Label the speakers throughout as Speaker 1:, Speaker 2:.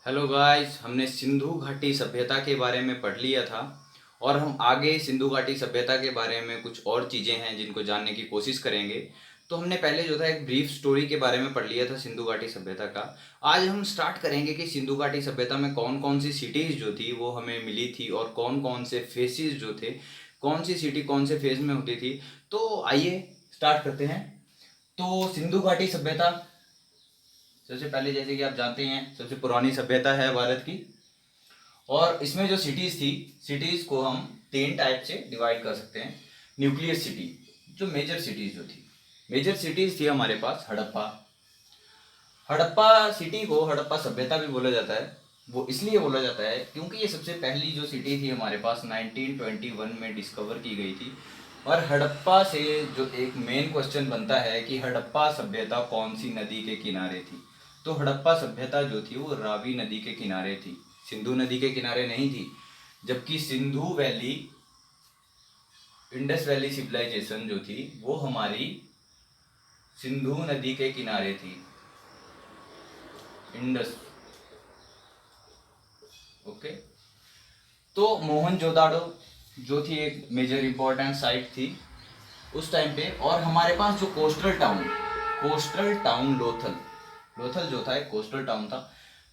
Speaker 1: Hello guys, हमने सिंधु घाटी सभ्यता के बारे में पढ़ लिया था और हम आगे सिंधु घाटी सभ्यता के बारे में कुछ और चीज़ें हैं जिनको जानने की कोशिश करेंगे। तो हमने पहले जो था एक ब्रीफ स्टोरी के बारे में पढ़ लिया था सिंधु घाटी सभ्यता का। आज हम स्टार्ट करेंगे कि सिंधु घाटी सभ्यता में कौन कौन सी सिटीज़ जो थी वो हमें मिली थी और कौन कौन से फेसेस जो थे, कौन सी सिटी कौन से फेज में होती थी। तो आइए स्टार्ट करते हैं। तो सिंधु घाटी सभ्यता सबसे पहले, जैसे कि आप जानते हैं, सबसे पुरानी सभ्यता है भारत की। और इसमें जो सिटीज़ थी, सिटीज़ को हम तीन टाइप से डिवाइड कर सकते हैं। न्यूक्लियस सिटी, जो मेजर सिटीज़ जो थी, मेजर सिटीज़ थी हमारे पास हड़प्पा। हड़प्पा सिटी को हड़प्पा सभ्यता भी बोला जाता है। वो इसलिए बोला जाता है क्योंकि ये सबसे पहली जो सिटी थी हमारे पास 1921 में डिस्कवर की गई थी। और हड़प्पा से जो एक मेन क्वेश्चन बनता है कि हड़प्पा सभ्यता कौन सी नदी के किनारे थी। तो हड़प्पा सभ्यता जो थी वो रावी नदी के किनारे थी, सिंधु नदी के किनारे नहीं थी। जबकि Sindhu valley, Indus valley civilisation जो थी वो हमारी सिंधु नदी के किनारे थी, इंडस। ओके। तो मोहनजोदाड़ो जो थी एक मेजर इंपॉर्टेंट साइट थी उस टाइम पे। और हमारे पास जो कोस्टल टाउन लोथल, लोथल जो था एक कोस्टल टाउन था।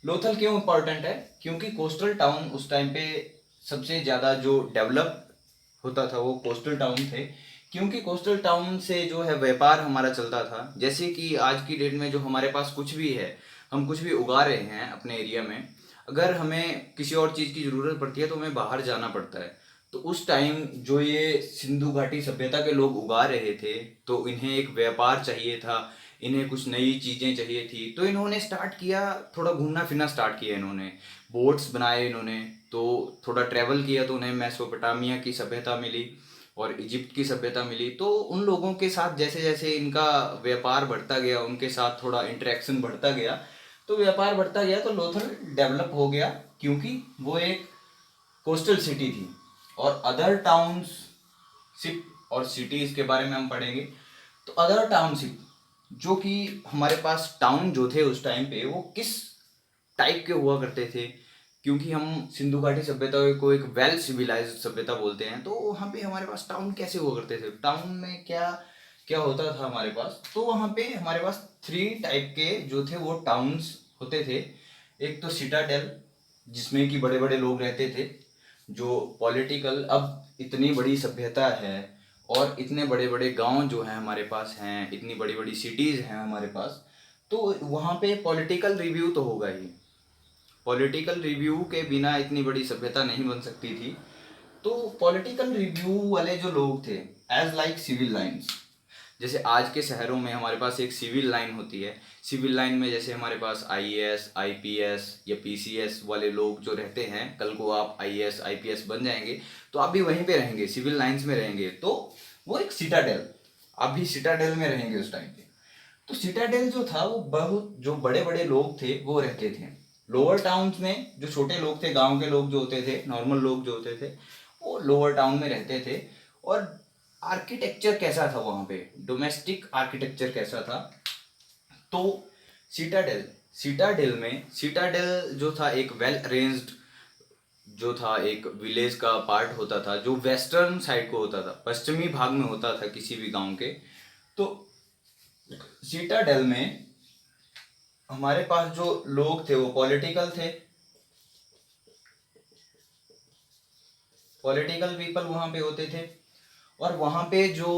Speaker 1: लोथल क्यों इंपॉर्टेंट है? क्योंकि कोस्टल टाउन उस टाइम पे सबसे ज़्यादा जो डेवलप होता था वो कोस्टल टाउन थे। क्योंकि कोस्टल टाउन से जो है व्यापार हमारा चलता था। जैसे कि आज की डेट में जो हमारे पास कुछ भी है, हम कुछ भी उगा रहे हैं अपने एरिया में, अगर हमें किसी और चीज़ की ज़रूरत पड़ती है तो हमें बाहर जाना पड़ता है। तो उस टाइम जो ये सिंधु घाटी सभ्यता के लोग उगा रहे थे तो इन्हें एक व्यापार चाहिए था, इन्हें कुछ नई चीज़ें चाहिए थी। तो इन्होंने स्टार्ट किया, थोड़ा घूमना फिरना स्टार्ट किया इन्होंने, बोट्स बनाए इन्होंने। तो थोड़ा ट्रैवल किया तो उन्हें मेसोपोटामिया की सभ्यता मिली और इजिप्ट की सभ्यता मिली। तो उन लोगों के साथ जैसे जैसे इनका व्यापार बढ़ता गया, उनके साथ थोड़ा इंटरेक्शन बढ़ता गया, तो व्यापार बढ़ता गया तो लोथल डेवलप हो गया। क्योंकि वो एक कोस्टल सिटी थी। और अदर टाउनशिप और सिटीज़ के बारे में हम पढ़ेंगे। तो अदर टाउनशिप, जो कि हमारे पास टाउन जो थे उस टाइम पे वो किस टाइप के हुआ करते थे। क्योंकि हम सिंधु घाटी सभ्यता को एक वेल सिविलाइज्ड सभ्यता बोलते हैं, तो वहाँ पे हमारे पास टाउन कैसे हुआ करते थे, टाउन में क्या क्या होता था हमारे पास। तो वहाँ पे हमारे पास थ्री टाइप के जो थे वो टाउन्स होते थे। एक तो सिटाडेल, जिसमें कि बड़े बड़े लोग रहते थे। जो पॉलिटिकल, अब इतनी बड़ी सभ्यता है और इतने बड़े बड़े गांव जो हैं हमारे पास हैं, इतनी बड़ी बड़ी सिटीज़ हैं हमारे पास, तो वहाँ पे पॉलिटिकल रिव्यू तो होगा ही। पॉलिटिकल रिव्यू के बिना इतनी बड़ी सभ्यता नहीं बन सकती थी। तो पॉलिटिकल रिव्यू वाले जो लोग थे, एज लाइक सिविल लाइन्स, जैसे आज के शहरों में हमारे पास एक सिविल लाइन होती है। सिविल लाइन में जैसे हमारे पास आईएएस, आईपीएस या पीसीएस वाले लोग जो रहते हैं, कल को आप आईएएस आईपीएस बन जाएंगे तो आप भी वहीं पे रहेंगे, सिविल लाइन्स में रहेंगे। तो वो एक सिटाडेल, आप भी सिटाडेल में रहेंगे उस टाइम पे। तो सिटाडेल जो था वो बहुत जो बड़े बड़े लोग थे वो रहते थे। लोअर टाउन्स में जो छोटे लोग थे, गांव के लोग जो होते थे, नॉर्मल लोग जो होते थे, वो लोअर टाउन में रहते थे। और आर्किटेक्चर कैसा था वहाँ पे, डोमेस्टिक आर्किटेक्चर कैसा था? तो सिटाडेल, सिटाडेल जो था एक वेल अरेंज्ड, जो था एक विलेज का पार्ट होता था, जो वेस्टर्न साइड को होता था, पश्चिमी भाग में होता था किसी भी गांव के। तो सिटाडेल में हमारे पास जो लोग थे वो पॉलिटिकल थे, पॉलिटिकल पीपल वहाँ पे होते थे। और वहाँ पे जो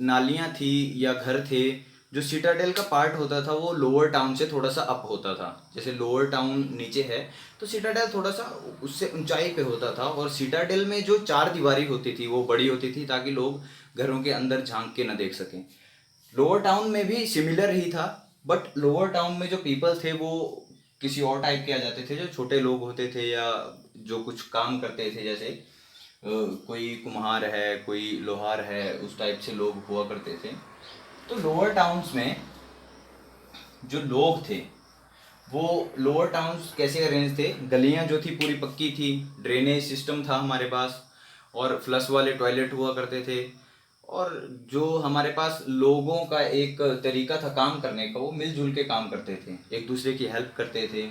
Speaker 1: नालियाँ थी या घर थे, जो सिटाडेल का पार्ट होता था वो लोअर टाउन से थोड़ा सा अप होता था। जैसे लोअर टाउन नीचे है तो सिटाडेल थोड़ा सा उससे ऊंचाई पे होता था। और सिटाडेल में जो चार दीवारी होती थी वो बड़ी होती थी ताकि लोग घरों के अंदर झांक के न देख सकें। लोअर टाउन में भी सिमिलर ही था, बट लोअर टाउन में जो पीपल थे वो किसी और टाइप के आ जाते थे, जो छोटे लोग होते थे या जो कुछ काम करते थे। जैसे कोई कुम्हार है, कोई लोहार है, उस टाइप से लोग हुआ करते थे। तो लोअर टाउन्स में जो लोग थे वो, लोअर टाउन्स कैसे अरेंज थे, गलियां जो थी पूरी पक्की थी, ड्रेनेज सिस्टम था हमारे पास, और फ्लश वाले टॉयलेट हुआ करते थे। और जो हमारे पास लोगों का एक तरीका था काम करने का, वो मिलजुल के काम करते थे, एक दूसरे की हेल्प करते थे।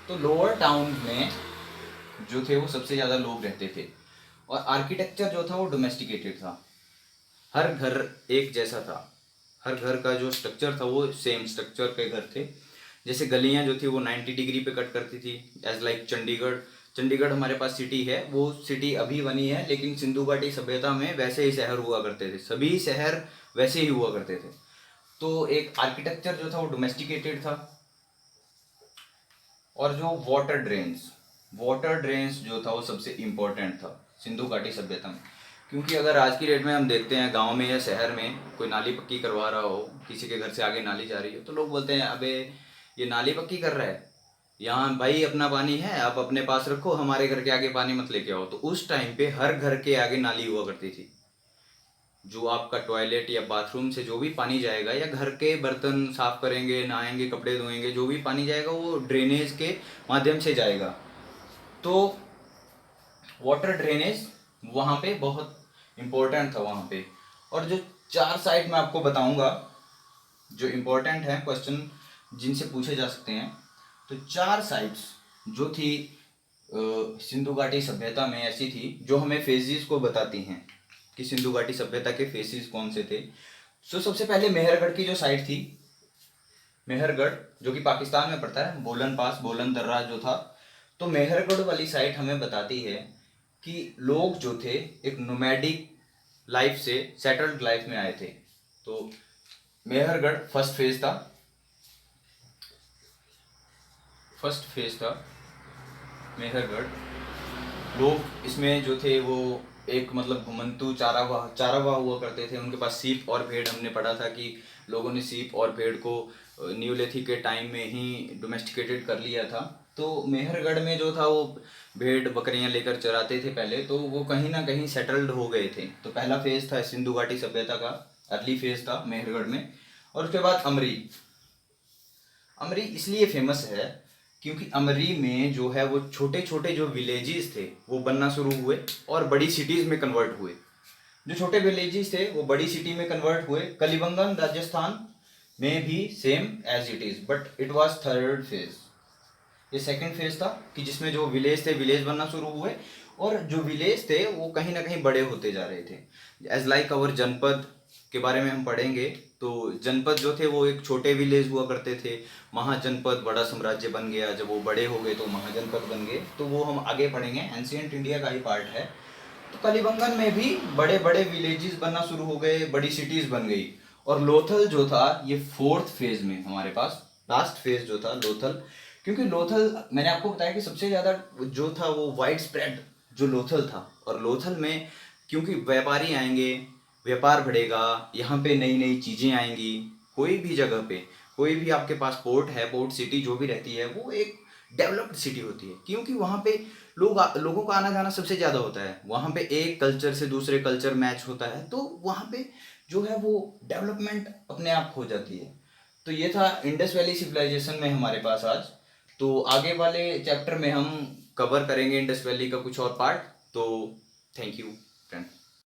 Speaker 1: तो लोअर टाउन में जो थे वो सबसे ज़्यादा लोग रहते थे, और आर्किटेक्चर जो था वो डोमेस्टिकेटेड था। हर घर एक जैसा था, हर घर का जो स्ट्रक्चर था वो सेम स्ट्रक्चर के घर थे। जैसे गलियां जो थी वो 90 डिग्री पे कट करती थी, एज लाइक चंडीगढ़। चंडीगढ़ हमारे पास सिटी है, वो सिटी अभी बनी है, लेकिन सिंधु घाटी सभ्यता में वैसे ही शहर हुआ करते थे, सभी शहर वैसे ही हुआ करते थे। तो एक आर्किटेक्चर जो था वो डोमेस्टिकेटेड था। और जो वाटर ड्रेन्स जो था वो सबसे इम्पोर्टेंट था सिंधु घाटी सभ्यता में। क्योंकि अगर आज की डेट में हम देखते हैं गांव में या शहर में कोई नाली पक्की करवा रहा हो, किसी के घर से आगे नाली जा रही हो, तो लोग बोलते हैं अबे ये नाली पक्की कर रहा है, यहाँ भाई अपना पानी है आप अपने पास रखो, हमारे घर के आगे पानी मत लेके आओ। तो उस टाइम पे हर घर के आगे नाली हुआ करती थी। जो आपका टॉयलेट या बाथरूम से जो भी पानी जाएगा, या घर के बर्तन साफ करेंगे, नहाएंगे, कपड़े धोएंगे, जो भी पानी जाएगा वो ड्रेनेज के माध्यम से जाएगा। तो वाटर ड्रेनेज वहाँ पे बहुत इम्पोर्टेंट था वहाँ पे। और जो 4 साइड मैं आपको बताऊंगा जो इम्पोर्टेंट है, क्वेश्चन जिनसे पूछे जा सकते हैं। तो 4 साइट्स जो थी सिंधु घाटी सभ्यता में ऐसी थी जो हमें फेजेस को बताती हैं कि सिंधु घाटी सभ्यता के फेजेस कौन से थे। सो सबसे पहले मेहरगढ़ की जो साइट थी, मेहरगढ़ जो कि पाकिस्तान में पड़ता है, बोलन पास, बोलन दर्रा जो था, तो मेहरगढ़ वाली साइट हमें बताती है कि लोग जो थे एक नोमैडिक लाइफ से सेटल्ड लाइफ में आए थे। तो मेहरगढ़ फर्स्ट फेज था मेहरगढ़। लोग इसमें जो थे वो एक मतलब घुमंतु चारावाह हुआ करते थे। उनके पास सीप और भेड़, हमने पढ़ा था कि लोगों ने सीप और भेड़ को न्यूलिथिक के टाइम में ही डोमेस्टिकेटेड कर लिया था। तो मेहरगढ़ में जो था वो भेड़ बकरियां लेकर चराते थे पहले, तो वो कहीं ना कहीं सेटल्ड हो गए थे। तो पहला फेज था सिंधु घाटी सभ्यता का, अर्ली फेज था मेहरगढ़ में। और उसके बाद अमरी इसलिए फेमस है क्योंकि अमरी में जो है वो छोटे छोटे जो विलेजेस थे वो बनना शुरू हुए और बड़ी सिटीज में कन्वर्ट हुए। जो छोटे विलेजेस थे वो बड़ी सिटी में कन्वर्ट हुए। कलिबंगन राजस्थान में भी same as it is, but it was third phase. ये सेकंड फेज था कि जिसमें जो विलेज थे विलेज बनना शुरू हुए, और जो विलेज थे वो कहीं ना कहीं बड़े होते जा रहे थे। एज लाइक अवर जनपद के बारे में हम पढ़ेंगे, तो जनपद जो थे वो एक छोटे विलेज हुआ करते थे, महाजनपद बड़ा साम्राज्य बन गया, जब वो बड़े हो गए तो महाजनपद बन गए। तो वो हम आगे पढ़ेंगे, एंशिएंट इंडिया का ही पार्ट है। तो कलिबंगन में भी बड़े बड़े विलेजेस बनना शुरू हो गए, बड़ी सिटीज बन गई। और लोथल जो था ये फोर्थ फेज में हमारे पास, लास्ट फेज जो था लोथल। क्योंकि लोथल मैंने आपको बताया कि सबसे ज़्यादा जो था वो वाइड स्प्रेड जो लोथल था। और लोथल में क्योंकि व्यापारी आएंगे, व्यापार बढ़ेगा, यहाँ पे नई नई चीज़ें आएंगी। कोई भी जगह पे, कोई भी आपके पास पोर्ट है, पोर्ट सिटी जो भी रहती है वो एक डेवलप्ड सिटी होती है, क्योंकि वहाँ पे लोगों का आना जाना सबसे ज़्यादा होता है। वहाँ पे एक कल्चर से दूसरे कल्चर मैच होता है, तो वहाँ पे जो है वो डेवलपमेंट अपने आप हो जाती है। तो ये था इंडस वैली सिविलाइजेशन में हमारे पास आज। तो आगे वाले चैप्टर में हम कवर करेंगे इंडस वैली का कुछ और पार्ट। तो थैंक यू फ्रेंड।